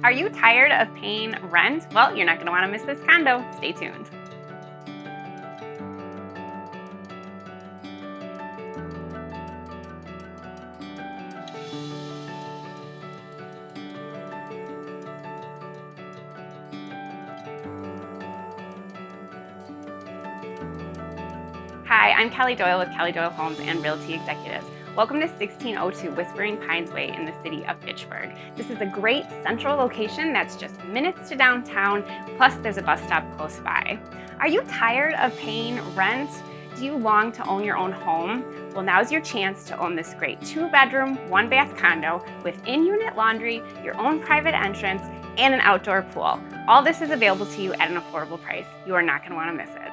Are you tired of paying rent? Well, you're not going to want to miss this condo. Stay tuned. Hi, I'm Kelly Doyle with Kelly Doyle Homes and Realty Executives. Welcome to 1602 Whispering Pines Way in the city of Fitchburg. This is a great central location that's just minutes to downtown, plus there's a bus stop close by. Are you tired of paying rent? Do you long to own your own home? Well, now's your chance to own this great 2-bedroom, 1-bath condo with in-unit laundry, your own private entrance, and an outdoor pool. All this is available to you at an affordable price. You are not going to want to miss it.